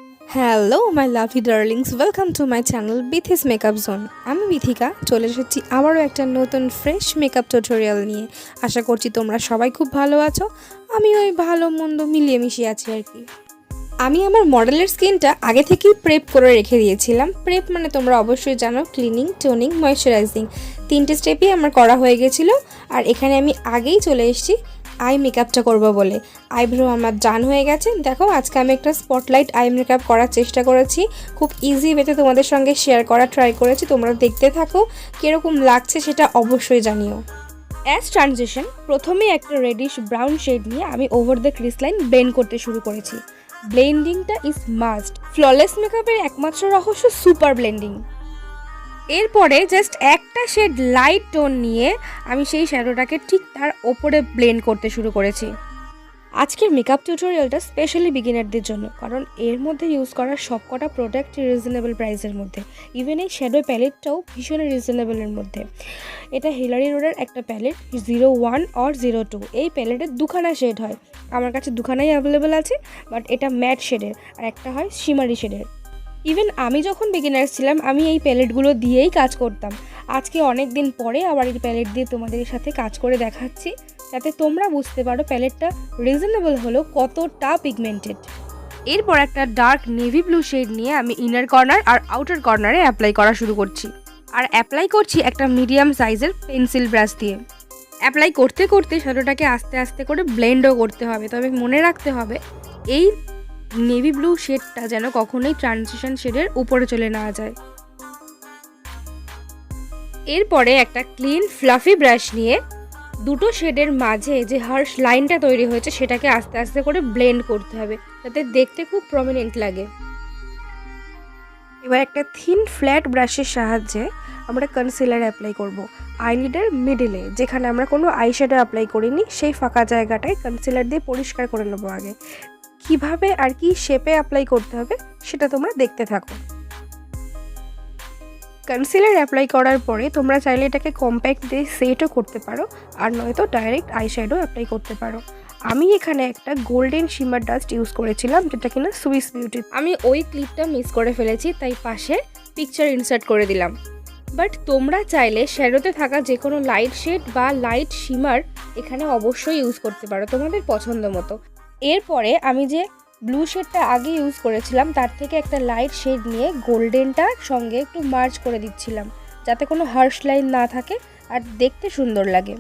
Hello my lovely darlings, welcome to my channel Bithi's makeup zone. আমি বিথিকা চলে এসেছি আবারও একটা নতুন ফ্রেশ মেকআপ টিউটোরিয়াল নিয়ে। আশা করছি তোমরা সবাই খুব ভালো আছো। আমি ওই ভালো মন্দ মিলিয়ে মিশিয়ে আছি আর কি। আমি আমার মডেলের স্কিনটা আগে থেকেই প্রেপ করে রেখে দিয়েছিলাম। প্রেপ মানে তোমরা অবশ্যই জানো, ক্লিনিং, টোনিং, ময়শ্চারাইজিং, তিনটে স্টেপই আমার করা হয়ে গেছিলো। আর এখানে আমি আগেই চলে এসেছি আই মেকআপটা করবো বলে। আইব্রো আমার ডান হয়ে গেছে। দেখো, আজকে আমি একটা স্পটলাইট আই মেকআপ করার চেষ্টা করেছি। খুব ইজি ওয়েতে তোমাদের সঙ্গে শেয়ার করা ট্রাই করেছি। তোমরা দেখতে থাকো, কীরকম লাগছে সেটা অবশ্যই জানিও। অ্যাজ ট্রানজিশন, প্রথমেই একটা রেডিশ ব্রাউন শেড নিয়ে আমি over the Chris line blend করতে শুরু করেছি। ব্লেন্ডিংটা ইজ মাস্ট। ফ্ললেস মেকআপের একমাত্র রহস্য সুপার ব্লেন্ডিং। এরপরে জাস্ট একটা শেড লাইট টোন নিয়ে আমি সেই শ্যাডোটাকে ঠিক তার ওপরে ব্লেন্ড করতে শুরু করেছি। আজকের মেকআপ টিউটোরিয়ালটা স্পেশালি বিগিনারদের জন্য, কারণ এর মধ্যে ইউজ করা সবকটা প্রোডাক্ট রিজনেবল প্রাইসের মধ্যে। ইভেন এই শ্যাডো প্যালেটটাও ভীষণ রিজনেবলের মধ্যে। এটা হিলারি রোডের একটা প্যালেট 01 or 02। এই প্যালেটের দুখানা শেড হয়, আমার কাছে দুখানাই অ্যাভেলেবেল আছে, বাট এটা ম্যাট শেডের আর একটা হয় শিমারি শেডের। ইভেন আমি যখন বিগিনার ছিলাম আমি এই প্যালেটগুলো দিয়েই কাজ করতাম। আজকে অনেক দিন পরে আবার এই প্যালেট দিয়ে তোমাদের সাথে কাজ করে দেখাচ্ছি, যাতে তোমরা বুঝতে পারো প্যালেটটা রিজনেবল হলো কতটা পিগমেন্টেড। এরপর একটা ডার্ক নেভি ব্লু শেড নিয়ে আমি ইনার কর্নার আর আউটার কর্নারে অ্যাপ্লাই করা শুরু করছি। আর অ্যাপ্লাই করছি একটা মিডিয়াম সাইজের পেন্সিল ব্রাশ দিয়ে। অ্যাপ্লাই করতে করতে শ্যাডোটাকে আস্তে আস্তে করে ব্লেন্ডও করতে হবে। তবে মনে রাখতে হবে এই নেভি ব্লু শেডটা যেন কখনোই ট্রানজিশন শেডের উপরে চলে না যায়। এরপরে একটা ক্লিন ফ্লাফি ব্রাশ নিয়ে দুটো শেডের মাঝে যে হার্শ লাইনটা তৈরি হয়েছে সেটাকে আস্তে আস্তে করে ব্লেন্ড করতে হবে, যাতে দেখতে খুব প্রমিনেন্ট লাগে। এবার একটা থিন ফ্ল্যাট ব্রাশের সাহায্যে আমরা কনসিলার অ্যাপ্লাই করব। আইলিডের মিডিলে, যেখানে আমরা কোনো আইশ্যাডো অ্যাপ্লাই করিনি, সেই ফাঁকা জায়গাটায় কনসিলার দিয়ে পরিষ্কার করে নেবো আগে। কিভাবে আর কি শেপে অ্যাপ্লাই করতে হবে সেটা তোমরা দেখতে থাকো। কনসিলার অ্যাপ্লাই করার পরে তোমরা চাইলে এটাকে কম্প্যাক্ট দিয়ে সেটও করতে পারো, আর নয়তো ডাইরেক্ট আইশ্যাডো অ্যাপ্লাই করতে পারো। আমি এখানে একটা গোল্ডেন শিমার ডাস্ট ইউজ করেছিলাম, যেটা কিনা সুইস বিউটি। আমি ওই ক্লিপটা মিস করে ফেলেছি, তাই পাশে পিকচার ইনসার্ট করে দিলাম। বাট তোমরা চাইলে শ্যাডোতে থাকা যে কোনো লাইট শেড বা লাইট শিমার এখানে অবশ্যই ইউজ করতে পারো তোমাদের পছন্দ মতো। এরপরে আমি যে ব্লু শেডটা আগে ইউজ করেছিলাম তার থেকে একটা লাইট শেড নিয়ে গোল্ডেনটার সঙ্গে একটু মার্চ করে দিচ্ছিলাম, যাতে কোনো হার্শ লাইন না থাকে আর দেখতে সুন্দর লাগে।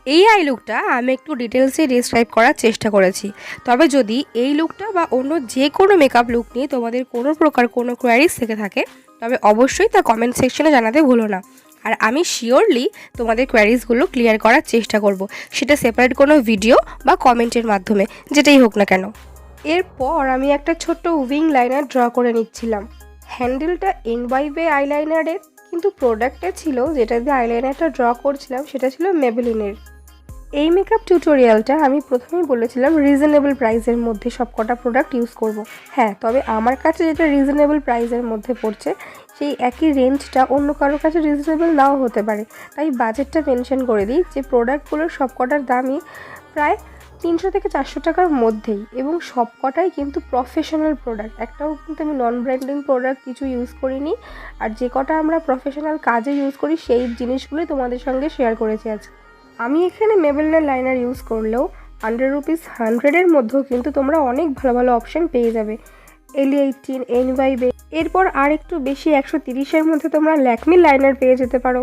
এই আই লুকটা আমি একটু ডিটেলসে ডিসক্রাইব করার চেষ্টা করেছি। তবে যদি এই লুকটা বা অন্য যে কোনো মেকআপ লুক নিয়ে তোমাদের কোনো প্রকার কোনো কোয়ারিজ থেকে থাকে, তবে অবশ্যই তা কমেন্ট সেকশনে জানাতে ভুলো না। আর আমি শিওরলি তোমাদের কোয়ারিজগুলো ক্লিয়ার করার চেষ্টা করব, সেটা সেপারেট কোনো ভিডিও বা কমেন্টের মাধ্যমে, যেটাই হোক না কেন। এরপর আমি একটা ছোট্ট উইং লাইনার ড্র করে নিচ্ছিলাম। হ্যান্ডেলটা এনওয়াইবে আইলাইনারের, কিন্তু প্রোডাক্টটা ছিল যেটা দিয়ে আইলাইনারটা ড্র করছিলাম সেটা ছিল মেবেলিনের। এই মেকআপ টিউটোরিয়ালটা আমি প্রথমেই বলেছিলাম রিজনেবল প্রাইসের মধ্যে সবকটা প্রোডাক্ট ইউজ করব। হ্যাঁ, তবে আমার কাছে যেটা রিজনেবল প্রাইসের মধ্যে পড়ছে সেই একই রেঞ্জটা অন্য কারোর কাছে রিজনেবল নাও হতে পারে। তাই বাজেটটা মেনশন করে দিই যে প্রোডাক্টগুলোর সবকটার দামই প্রায় 300 থেকে 400 টাকার মধ্যেই, এবং সবকটাই কিন্তু প্রফেশনাল প্রোডাক্ট। একটাও কিন্তু আমি নন ব্র্যান্ডিং প্রোডাক্ট কিছু ইউজ করিনি। আর যে কটা আমরা প্রফেশনাল কাজে ইউজ করি সেই জিনিসগুলোই তোমাদের সঙ্গে শেয়ার করেছি আজকে। আমি এখানে মেবেলিনের লাইনার ইউজ করলেও ₹100 মধ্যেও কিন্তু তোমরা অনেক ভালো ভালো অপশান পেয়ে যাবে। L18, এনওয়াইবে, এরপর আর একটু বেশি 130-এর মধ্যে তোমরা ল্যাকমির লাইনার পেয়ে যেতে পারো।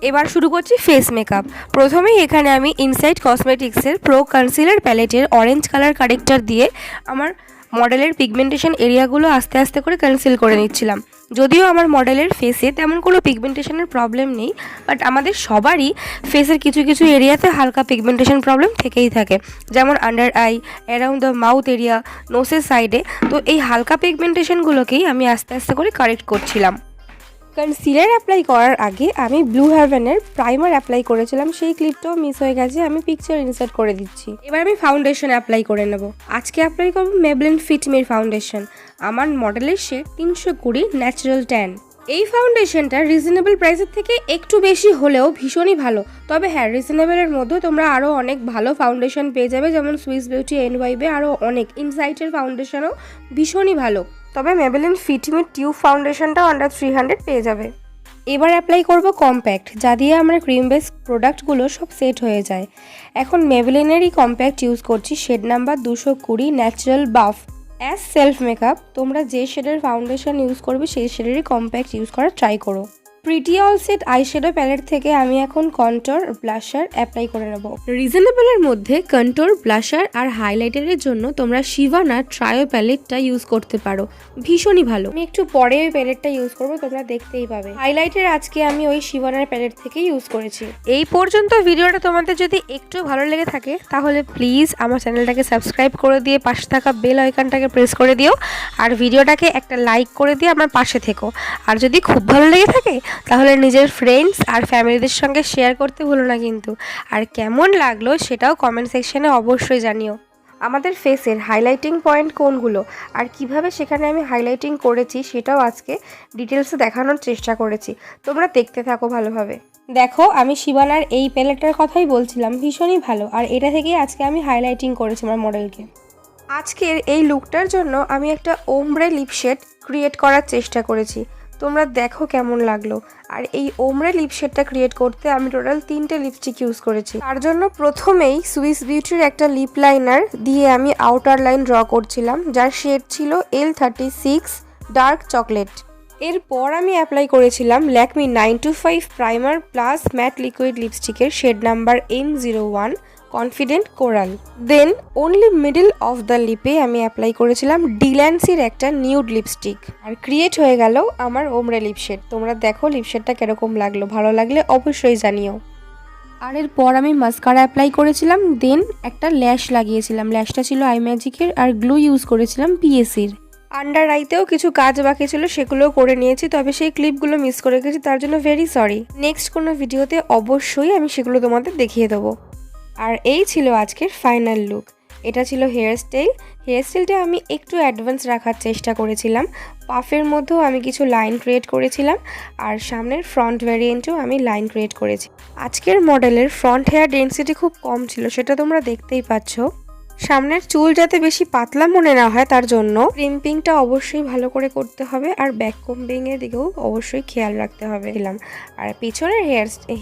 এবার শুরু করছি ফেস মেকআপ। প্রথমেই এখানে আমি ইনসাইড কসমেটিক্সের প্রো কনসিলার প্যালেটের অরেঞ্জ কালার কারেক্টার দিয়ে আমার মডেলের পিগমেন্টেশন এরিয়াগুলো আস্তে আস্তে করে কনসিল করে নিচ্ছিলাম। যদিও আমার মডেলের ফেসে তেমন কোনো পিগমেন্টেশনের প্রবলেম নেই, বাট আমাদের সবারই ফেসের কিছু কিছু এরিয়াতে হালকা পিগমেন্টেশন প্রবলেম থেকেই থাকে, যেমন under eye, around the mouth area, নোসের সাইডে। তো এই হালকা পিগমেন্টেশনগুলোকেই আমি আস্তে আস্তে করে কারেক্ট করছিলাম। কনসিলার অ্যাপ্লাই করার আগে আমি ব্লু হেভেনের প্রাইমার অ্যাপ্লাই করেছিলাম, সেই ক্লিপটাও মিস হয়ে গেছে, আমি পিকচার ইনসার্ট করে দিচ্ছি। এবার আমি ফাউন্ডেশন অ্যাপ্লাই করে নেব। আজকে অ্যাপ্লাই করব মেবলিন ফিট মির ফাউন্ডেশন। আমার মডেলের শেড 320 ন্যাচারাল ট্যান। এই ফাউন্ডেশনটা রিজনেবল প্রাইসের থেকে একটু বেশি হলেও ভীষণই ভালো। তবে হ্যাঁ, রিজনেবলের মধ্যে তোমরা আরও অনেক ভালো ফাউন্ডেশন পেয়ে যাবে, যেমন সুইস বিউটি এনওয়াইবে আরও অনেক ইনসাইটের ফাউন্ডেশনও ভীষণই ভালো। তবে মেবেলিন ফিটমি টিউব ফাউন্ডেশনটাও আন্ডার 300 পেয়ে যাবে। এবার অ্যাপ্লাই করব কম্প্যাক্ট, যা দিয়ে আমরা ক্রিম বেস প্রোডাক্টগুলো সব সেট হয়ে যায়। এখন মেবেলিনেরই কম্প্যাক্ট ইউজ করছি, shade number 220 natural buff as self makeup. তোমরা যে শেডের ফাউন্ডেশন ইউজ করবে সেই শেডেরই কম্প্যাক্ট ইউজ করার ট্রাই করো। Pretty all set eyeshadow palette থেকে আমি এখন কন্ট্যুর ব্লাশার অ্যাপ্লাই করে নেব। রিজনেবলের মধ্যে কন্ট্যুর ব্লাশার আর হাইলাইটারের জন্য তোমরা শিভানার ট্রায়ো প্যালেটটা ইউজ করতে পারো, ভীষণই ভালো। আমি একটু পরে ওই প্যালেটটা ইউজ করবো, তোমরা দেখতেই পাবে। হাইলাইটার আজকে আমি ওই শিভানার প্যালেট থেকে ইউজ করেছি। এই পর্যন্ত ভিডিওটা তোমাদের যদি একটু ভালো লেগে থাকে তাহলে প্লিজ আমার চ্যানেলটাকে সাবস্ক্রাইব করে দিয়ে পাশে থাকা বেল আইকনটাকে প্রেস করে দিও, আর ভিডিওটাকে একটা লাইক করে দিয়ে আমার পাশে থেকো। আর যদি খুব ভালো লেগে থাকে তাহলে নিজের ফ্রেন্ডস আর ফ্যামিলিদের সঙ্গে শেয়ার করতে ভুলো না কিন্তু। আর কেমন লাগলো সেটাও কমেন্ট সেকশনে অবশ্যই জানিও। আমাদের ফেসের হাইলাইটিং পয়েন্ট কোনগুলো আর কিভাবে সেখানে আমি হাইলাইটিং করেছি সেটাও আজকে ডিটেলসে দেখানোর চেষ্টা করেছি, তোমরা দেখতে থাকো ভালোভাবে। দেখো, আমি শিবানার এই প্যালেটটার কথাই বলছিলাম, ভীষণই ভালো। আর এটা থেকেই আজকে আমি হাইলাইটিং করেছি আমার মডেলকে। আজকের এই লুকটার জন্য আমি একটা ওমব্রে লিপশেড ক্রিয়েট করার চেষ্টা করেছি, তোমরা দেখো কেমন লাগলো। আর এই ওমরে লিপশেডটা ক্রিয়েট করতে আমি টোটাল 3টে লিপস্টিক ইউজ করেছি। তার জন্য প্রথমেই সুইস বিউটির একটা লিপ লাইনার দিয়ে আমি আউটার লাইন ড্র করছিলাম, যার শেড ছিল L36 ডার্ক চকলেট। এরপর আমি অ্যাপ্লাই করেছিলাম Lakme 925 primer plus matte liquid লিপস্টিকের shade number M01 confident coral. Then only middle of the লিপে আমি অ্যাপ্লাই করেছিলাম ডিল্যান্সির একটা নিউড লিপস্টিক, আর ক্রিয়েট হয়ে গেল আমার ওমরে লিপশেড। তোমরা দেখো লিপশেডটা কিরকম লাগলো, ভালো লাগলে অবশ্যই জানিও। আর এরপর আমি মাস্কারা অ্যাপ্লাই করেছিলাম, দেন একটা ল্যাশ লাগিয়েছিলাম, ল্যাশটা ছিল আই ম্যাজিকের, আর গ্লু ইউজ করেছিলাম পিএসির। আন্ডার আইতেও কিছু কাজ বাকি ছিল, সেগুলোও করে নিয়েছি, তবে সেই ক্লিপগুলো মিস করে গেছি, তার জন্য ভেরি সরি। নেক্সট কোনো ভিডিওতে অবশ্যই আমি সেগুলো তোমাদের দেখিয়ে দেবো। আর এই ছিল আজকের ফাইনাল লুক। এটা ছিল হেয়ারস্টাইলটা আমি একটু অ্যাডভান্স রাখার চেষ্টা করেছিলাম। পাফের মধ্যেও আমি কিছু লাইন ক্রিয়েট করেছিলাম, আর সামনের ফ্রন্ট ভ্যারিয়েন্টেও আমি লাইন ক্রিয়েট করেছি। আজকের মডেলের ফ্রন্ট হেয়ার ডেন্সিটি খুব কম ছিল, সেটা তোমরা দেখতেই পাচ্ছ। সামনের চুল যাতে বেশি পাতলা মনে না হয় তার জন্য ক্রিম্পিংটা অবশ্যই ভালো করে করতে হবে, আর ব্যাক কম্বিংয়ের দিকেও অবশ্যই খেয়াল রাখতে হবে। আর পিছনের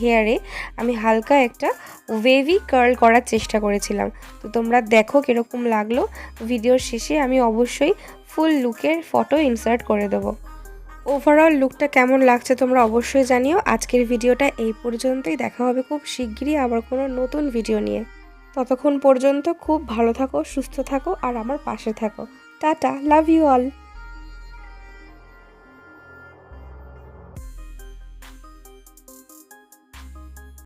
হেয়ারে আমি হালকা একটা ওয়েভি কার্ল করার চেষ্টা করেছিলাম। তো তোমরা দেখো কীরকম লাগলো। ভিডিওর শেষে আমি অবশ্যই ফুল লুকের ফটো ইনসার্ট করে দেবো। ওভারঅল লুকটা কেমন লাগছে তোমরা অবশ্যই জানিও। আজকের ভিডিওটা এই পর্যন্তই, দেখা হবে খুব শিগগিরই আবার কোনো নতুন ভিডিও নিয়ে। ততক্ষণ পর্যন্ত খুব ভালো থাকো, সুস্থ থাকো, আর আমার পাশে থাকো। Tata, love you all.